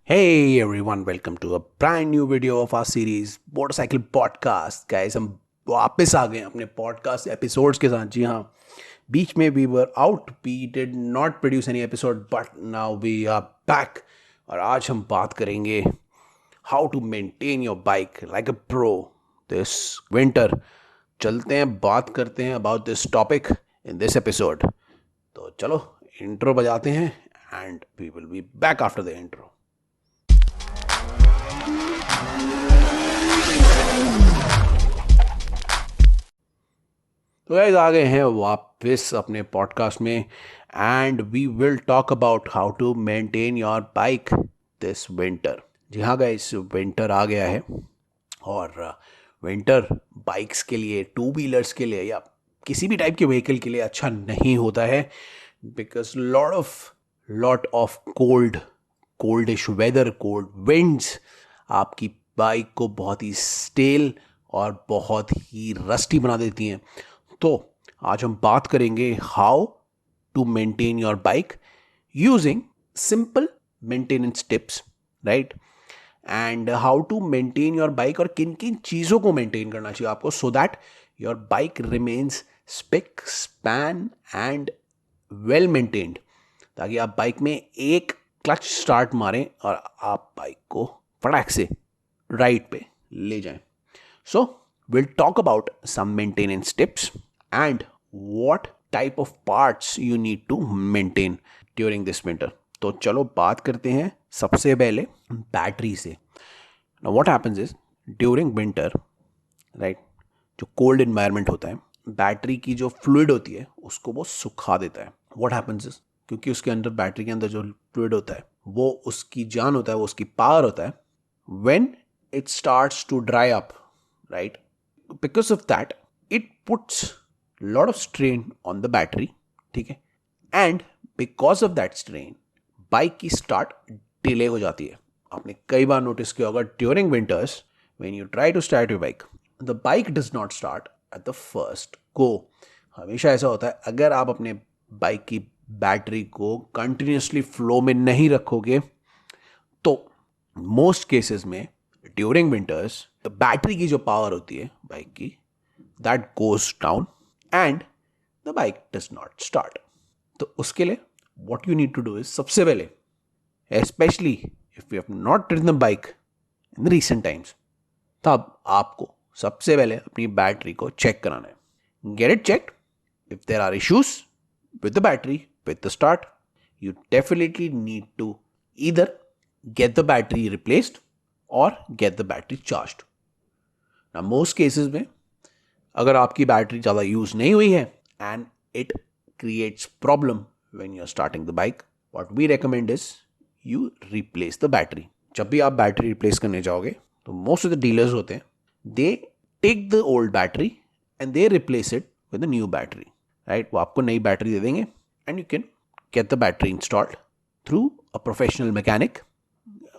Hey everyone, welcome to a brand new video of our series motorcycle podcast. Guys, हम वापस आ गए हैं अपने पॉडकास्ट एपिसोड्स के साथ। जी हाँ, बीच में we were out, we did not produce any episode, but now we are back. और आज हम बात करेंगे how to maintain your bike like a pro this winter. चलते हैं, बात करते हैं about this topic in this episode. तो चलो इंट्रो बजाते हैं and we will be back after the intro. तो गाइस, आ गए हैं वापस अपने पॉडकास्ट में and we will talk about how to maintain your bike this winter. जी हाँ गाइस, विंटर आ गया है और विंटर बाइक्स के लिए, टू व्हीलर्स के लिए या किसी भी टाइप के व्हीकल के लिए अच्छा नहीं होता है, because lot of coldish weather, cold winds आपकी बाइक को बहुत ही स्टेल और बहुत ही रस्टी बना देती हैं। तो आज हम बात करेंगे how to maintain your bike using simple maintenance tips, right? And how to maintain your bike और किन किन चीज़ों को मेंटेन करना चाहिए आपको so that your bike remains spick span and well maintained, ताकि आप बाइक में एक क्लच स्टार्ट मारें और आप बाइक को फटाक से राइट पे ले जाएं। So, we'll talk about some maintenance tips and what type of parts you need to maintain during this winter. तो चलो बात करते हैं सबसे पहले बैटरी से। Now what happens is during winter, right, जो cold environment होता है, बैटरी की जो फ्लूइड होती है उसको वो सुखा देता है। What happens is, क्योंकि उसके अंदर, बैटरी के अंदर जो फ्लूइड होता है वो उसकी जान होता है, वो उसकी पावर होता है। When it starts to dry up, right, because of that it puts lot of strain on the battery, ठीक है, and because of that strain bike की स्टार्ट डिले हो जाती है। आपने कई बार नोटिस किया होगा during winters when you try to start your bike, the bike does not start at the first go. हमेशा ऐसा होता है, अगर आप अपने बाइक की बैटरी को कंटिन्यूसली फ्लो में नहीं रखोगे तो मोस्ट केसेस में ड्यूरिंग विंटर्स द बैटरी की जो पावर होती है बाइक की, that goes down and the bike does not start. तो उसके लिए what you need to do is, सबसे पहले, specially if you have not ridden the bike in the recent times, तब आपको सबसे पहले अपनी बैटरी को चेक कराना है। Get it checked. If there are issues with the battery, with the start, you definitely need to either get the battery replaced or get the battery charged. Now most cases में अगर आपकी battery ज़्यादा use नहीं हुई है and it creates problem when you're starting the bike, what we recommend is you replace the battery. जब भी आप बैटरी रिप्लेस करने जाओगे तो most of the dealers होते हैं, they take the old battery and they replace it with a new battery, right? वो आपको नई बैटरी दे देंगे and you can get the battery installed through a professional mechanic.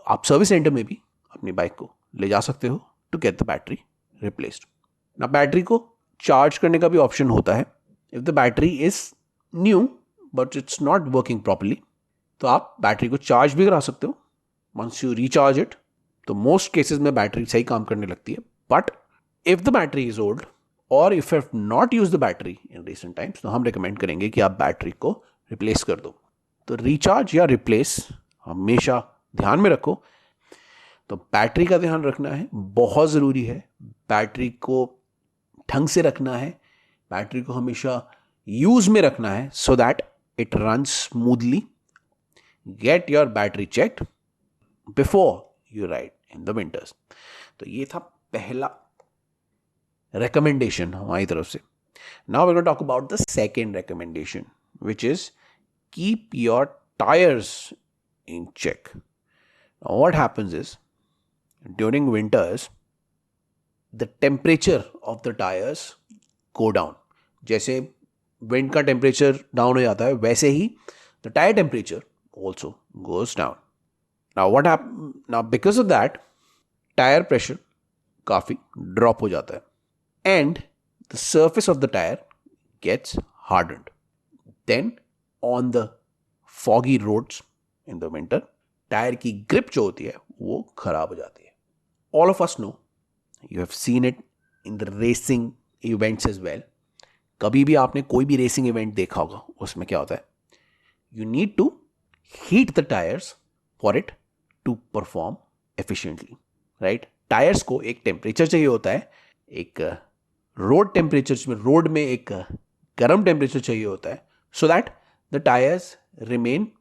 आप सर्विस सेंटर में भी अपनी बाइक को ले जा सकते हो to get the battery replaced. ना बैटरी को चार्ज करने का भी ऑप्शन होता है। If the battery is new but it's not working properly, तो आप बैटरी को चार्ज भी करा सकते हो। वंस यू रिचार्ज इट, तो मोस्ट केसेस में बैटरी सही काम करने लगती है। But if the battery is old और if you have not use the battery in recent times, तो हम रिकमेंड करेंगे कि आप बैटरी को रिप्लेस कर दो। तो रिचार्ज या रिप्लेस हमेशा ध्यान में रखो। तो बैटरी का ध्यान रखना है, बहुत ज़रूरी है। बैटरी को ढंग से रखना है, बैटरी को हमेशा यूज़ में रखना है so that it run smoothly. Get your battery checked before you ride in the winters. तो ये था पहला recommendation हमारी तरफ से। Now we're going to talk about the second recommendation, which is keep your tires in check. Now what happens is during winters the temperature of the tires go down. जैसे wind का temperature down हो जाता है, वैसे ही the tire temperature also goes down. Now because of that tire pressure काफ़ी drop हो जाता है and the surface of the tire gets hardened. Then on the foggy roads in the winter, tyre की grip जो होती है वो खराब हो जाती है. All of us know, you have seen it in the racing events as well. कभी भी आपने कोई भी रेसिंग इवेंट देखा होगा, उसमें क्या होता है, you need to heat the tyres for it to perform efficiently, right. Tyres को एक टेम्परेचर चाहिए होता है, एक रोड टेम्परेचर में, रोड में एक गर्म टेम्परेचर चाहिए होता है, so that the tyres remain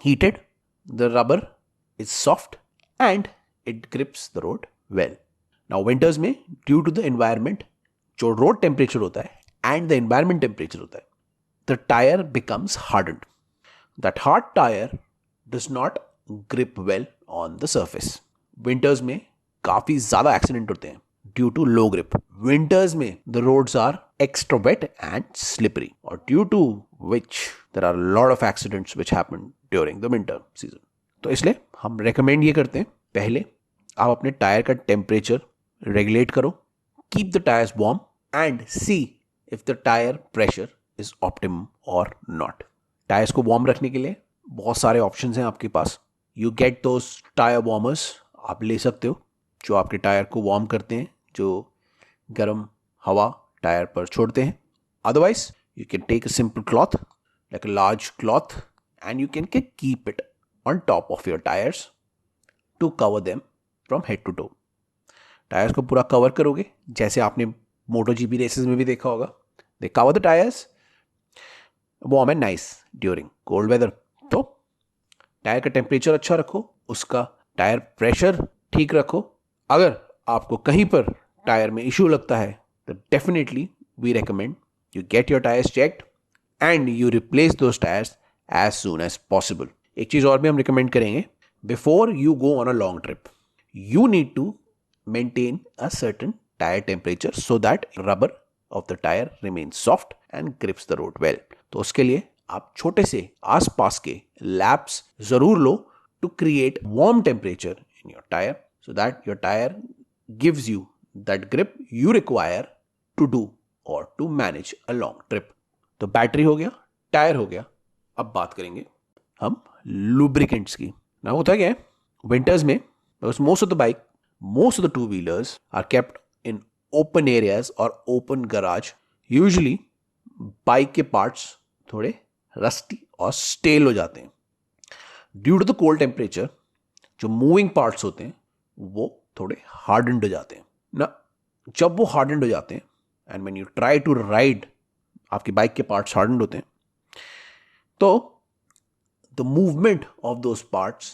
heated, the rubber is soft and it grips the road well. Now winters में due to the environment, जो road temperature होता है and the environment temperature होता है, the tire becomes hardened. That hard tire does not grip well on the surface. Winters में काफी ज्यादा accident होते हैं due to low grip. Winters में the roads are extra wet and slippery, or due to which there are a lot of accidents which happen during the winter season. तो इसलिए हम recommend ये करते हैं, पहले आप अपने टायर का टेम्परेचर रेगुलेट करो, keep the tyres warm and see if the tyre pressure is optimum or not. Tyres को वार्म रखने के लिए बहुत सारे ऑप्शंस हैं आपके पास. You get those tyre warmers, आप ले सकते हो, जो आपके टायर को वार्म करते हैं, जो गर्म हवा टायर पर छोड़ते हैं. Otherwise you can take a simple cloth, like a large cloth, and you can keep it on top of your tires to cover them from head to toe. Tyres को पूरा कवर करोगे, जैसे आपने मोटो GP races में भी देखा होगा, they cover the tyres warm and nice during cold weather. तो टायर का टेम्परेचर अच्छा रखो, उसका टायर प्रेशर ठीक रखो. अगर आपको कहीं पर टायर में इश्यू लगता है तो definitely we recommend you get your tires checked and you replace those tires as soon as possible. एक चीज और भी हम recommend करेंगे, before you go on a long trip, you need to maintain a certain tire temperature so that rubber of the tire remains soft and grips the road well. तो उसके लिए आप छोटे से आसपास के laps जरूर लो to create warm temperature in your tire so that your tire gives you that grip you require to do और to manage a long trip. तो बैटरी हो गया, टायर हो गया. अब बात करेंगे हम लुब्रिकेंट्स की. ना होता क्या है, विंटर्स में most of the bike, most of the two wheelers are kept in open areas or open garage. Usually bike के पार्ट्स थोड़े रस्टी और स्टेल हो जाते हैं due to the cold temperature. जो मूविंग पार्ट्स होते हैं वो थोड़े हार्डन्ड हो जाते हैं ना. जब वो हार्डन्ड हो जाते हैं and when you try to ride, आपकी बाइक के पार्ट्स हार्डन्ड होते हैं, तो the movement of those parts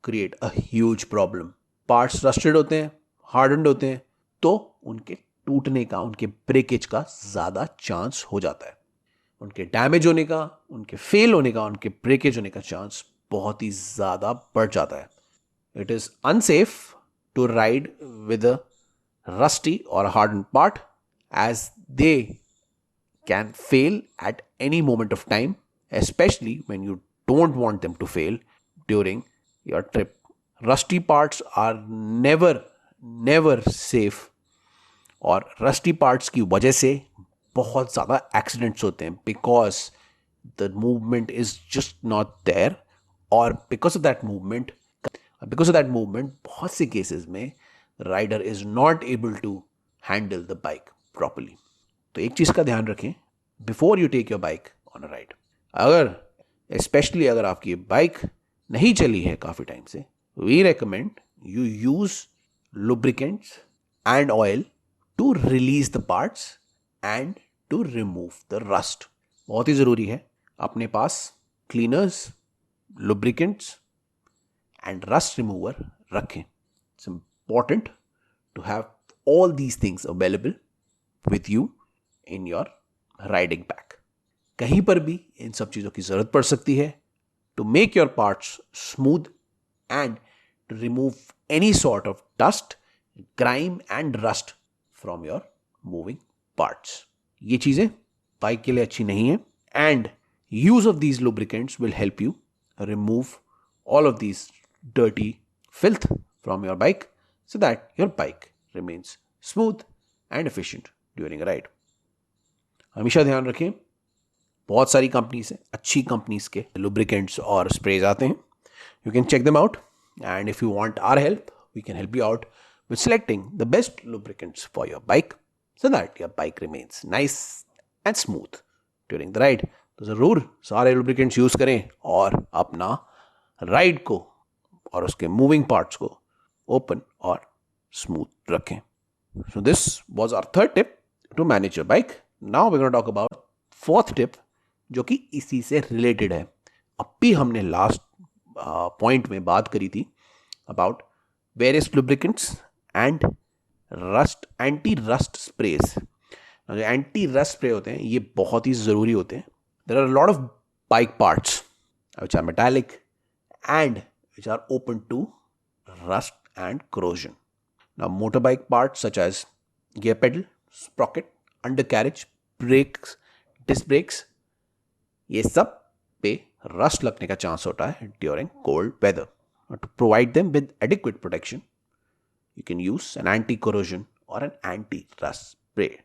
create a huge problem. Parts rusted होते हैं, हार्डन्ड होते हैं, तो उनके टूटने का, उनके ब्रेकेज का ज़्यादा चांस हो जाता है. उनके डैमेज होने का, उनके फेल होने का, उनके ब्रेकेज होने का चांस बहुत ही ज़्यादा बढ़ जाता है. It is unsafe to ride with a rusty or hardened part, as they can fail at any moment of time, especially when you don't want them to fail during your trip. Rusty parts are never safe, और rusty parts की वजह से बहुत ज़्यादा accidents होते हैं because the movement is just not there, और because of that movement बहुत से cases में rider is not able to handle the bike properly. तो एक चीज़ का ध्यान रखें before you take your bike on a ride. Specially अगर आपकी बाइक नहीं चली है काफ़ी टाइम से, we recommend you use lubricants and oil to release the parts and to remove the rust. बहुत ही ज़रूरी है अपने पास cleaners, lubricants and rust remover रखें. It's important to have all these things available with you in your riding pack. कहीं पर भी इन सब चीज़ों की ज़रूरत पड़ सकती है to make your parts smooth and to remove any sort of dust, grime and rust from your moving parts. ये चीज़ें बाइक के लिए अच्छी नहीं है, and use of these lubricants will help you remove all of these dirty filth from your bike so that your bike remains smooth and efficient during a ride. हमेशा ध्यान रखें, बहुत सारी कंपनीज हैं, अच्छी कंपनीज के लुब्रिकेंट्स और sprays आते हैं. You can check them out. And if you want our help, we can help you out with selecting the best lubricants for your bike so that your bike remains nice and smooth during the ride. तो ज़रूर सारे lubricants use करें और अपना ride को और उसके moving parts को ओपन और स्मूथ रखें. So this was our third tip to manage your bike. Now we're going to talk about fourth tip जो कि इसी से रिलेटेड है. अब भी हमने लास्ट पॉइंट में बात करी थी about various lubricants and rust anti rust sprays. जो एंटी रस्ट स्प्रे होते हैं ये बहुत ही ज़रूरी होते हैं. There are lot of bike parts which are metallic and which are open to rust and corrosion. Now motorbike parts such as gear pedal, sprocket, undercarriage, brakes, disc brakes, ये सब पे रस्ट लगने का चांस होता है during cold weather. To provide them with adequate protection you can use an anti corrosion or an anti rust spray.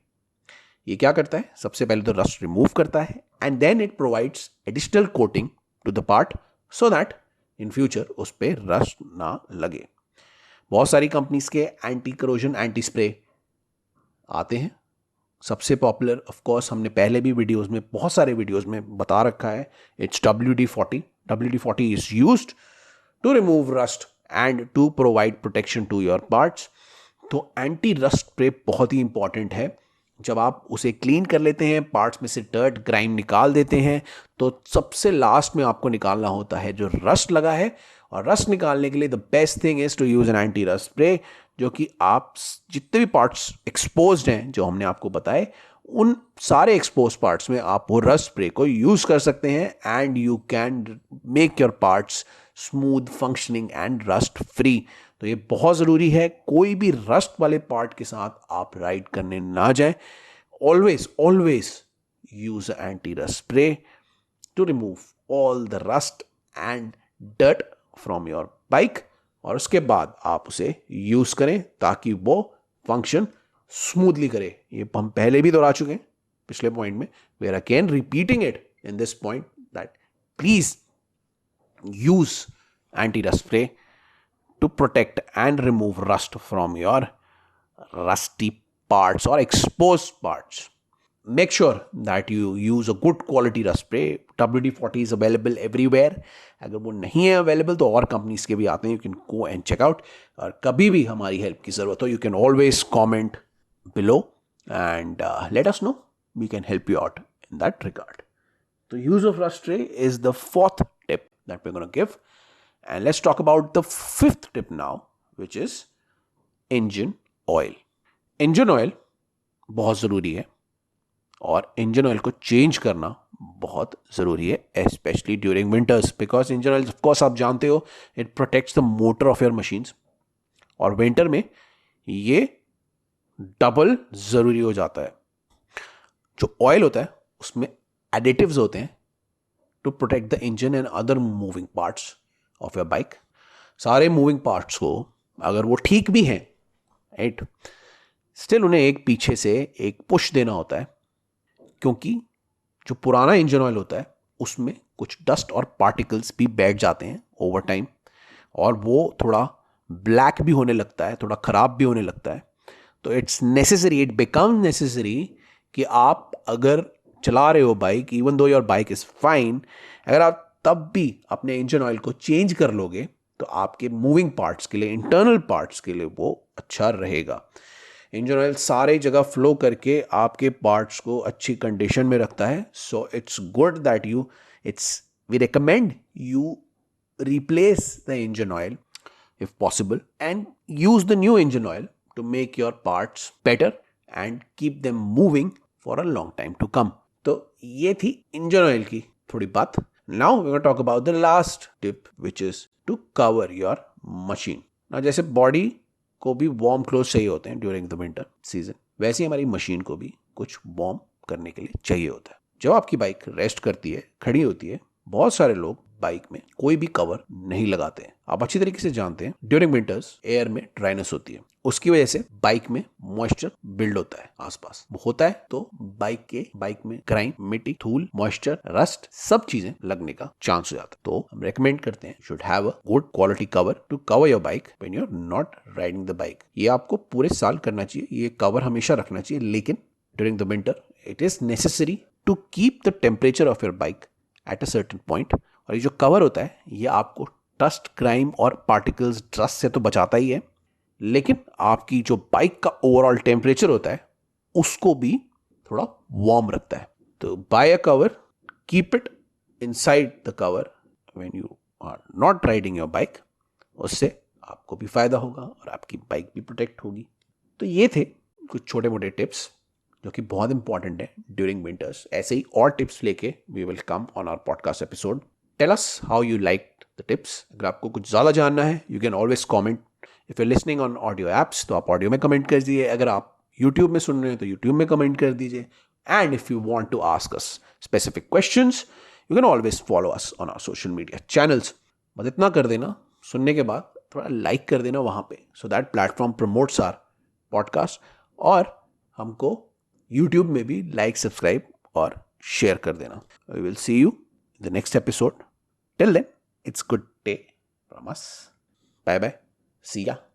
ये क्या करता है? सबसे पहले तो रस्ट रिमूव करता है and then it provides additional coating to the part so that in future उस पर रस्ट ना लगे. बहुत सारी कंपनीज के एंटी कोरोजन एंटी स्प्रे आते हैं. सबसे पॉपुलर ऑफ कोर्स हमने पहले भी वीडियोस में बहुत सारे वीडियोस में बता रखा है, it's WD-40. WD-40 is used to remove rust and to provide protection to your parts. तो एंटी रस्ट स्प्रे बहुत ही इंपॉर्टेंट है. जब आप उसे क्लीन कर लेते हैं, पार्ट्स में से डर्ट ग्राइम निकाल देते हैं, तो सबसे लास्ट में आपको निकालना होता है जो रस्ट लगा है. और रस्ट निकालने के लिए the best thing is to use an anti rust spray, जो कि आप जितने भी पार्ट्स एक्सपोज्ड हैं जो हमने आपको बताए, उन सारे एक्सपोज पार्ट्स में आप वो रस्ट स्प्रे को यूज कर सकते हैं and you can make your parts smooth functioning and rust free. तो ये बहुत ज़रूरी है. कोई भी रस्ट वाले पार्ट के साथ आप राइड करने ना जाएं. Always use anti rust spray to remove all the rust and dirt from your bike, और उसके बाद आप उसे यूज करें ताकि वो फंक्शन स्मूथली करे. ये हम पहले भी दोहरा चुके हैं पिछले पॉइंट में. We are again repeating it in this point that please use anti rust spray to protect and remove rust from your rusty parts or exposed parts. Make sure that you use a good quality rust spray. WD-40 is available everywhere. अगर वो नहीं है available तो और companies के भी आते हैं. You can go and check out. और कभी भी हमारी हेल्प की ज़रूरत हो, you can always comment below and let us know. We can help you out in that regard. तो use of rust spray is the fourth tip that we are gonna give. And let's talk about the fifth tip now, which is engine oil. Engine oil बहुत ज़रूरी है और engine oil को change करना बहुत ज़रूरी है, especially during winters, because engine oil of course आप जानते हो it protects the motor of your machines. और winter में ये डबल ज़रूरी हो जाता है. जो oil होता है उसमें additives होते हैं to protect the engine and other moving parts of your bike. सारे मूविंग पार्ट्स को अगर वो ठीक भी हैं, राइट, स्टिल उन्हें एक पीछे से एक पुश देना होता है, क्योंकि जो पुराना इंजन ऑयल होता है उसमें कुछ डस्ट और पार्टिकल्स भी बैठ जाते हैं ओवर टाइम, और वो थोड़ा ब्लैक भी होने लगता है, थोड़ा ख़राब भी होने लगता है. तो it's necessary, it become necessary कि आप अगर चला रहे हो bike, even though your bike is fine, अगर आप तब भी अपने इंजन ऑयल को चेंज कर लोगे तो आपके मूविंग पार्ट्स के लिए, इंटरनल पार्ट्स के लिए वो अच्छा रहेगा. इंजन ऑयल सारे जगह फ्लो करके आपके पार्ट्स को अच्छी कंडीशन में रखता है. So it's good that we recommend you replace the engine oil if possible and use the new engine oil to make your parts better and keep them moving for a long time to come. तो ये थी engine oil की थोड़ी बात. Now we're going to talk about the last tip, which is to cover your machine. Now जैसे body को भी warm cloth चाहिए होते हैं ड्यूरिंग द विंटर सीजन, वैसे ही हमारी मशीन को भी कुछ वार्म करने के लिए चाहिए होता है. जब आपकी बाइक रेस्ट करती है, खड़ी होती है, बहुत सारे लोग बाइक में कोई भी कवर नहीं लगाते हैं. आप अच्छी तरीके से जानते हैं ड्यूरिंग विंटर्स एयर में ड्राइनेस होती है, उसकी वजह से बाइक में मॉइस्चर बिल्ड होता है आसपास। वो होता है तो बाइक में ग्राइम, मिट्टी, धूल, मॉइस्चर, रस्ट सब चीजें लगने का चांस हो जाता है। तो हम रेकमेंड करते हैं should have a good quality cover to cover your bike when you are not riding the bike. ये आपको पूरे साल करना चाहिए, ये कवर हमेशा रखना चाहिए, लेकिन during the winter it is necessary to keep the temperature of your bike at a certain point. और ये जो कवर होता है ये आपको डस्ट, ग्राइम और पार्टिकल्स, डस्ट से तो बचाता ही है, लेकिन आपकी जो बाइक का ओवरऑल टेम्परेचर होता है उसको भी थोड़ा वार्म रखता है। तो buy a cover, keep it inside the cover when you are not riding your bike. उससे आपको भी फायदा होगा और आपकी बाइक भी प्रोटेक्ट होगी। तो ये थे कुछ छोटे मोटे टिप्स जो कि बहुत इंपॉर्टेंट है ड्यूरिंग विंटर्स। ऐसे ही और टिप्स लेके we will come on our podcast episode. Tell us how you like the tips. अगर आपको कुछ ज़्यादा जानना है you can always comment. If you listening on audio apps तो आप ऑडियो में कमेंट कर दीजिए, अगर आप यूट्यूब में सुन रहे हैं तो यूट्यूब में कमेंट कर दीजिए। And if you want to ask us specific questions you can always follow us on our social media channels. बस इतना कर देना, सुनने के बाद थोड़ा लाइक कर देना वहाँ पे, so that platform promotes our podcast और हमको यूट्यूब में भी लाइक, सब्सक्राइब और शेयर कर देना। We will see you in the next episode. Till then it's good day from us. Bye bye, see या।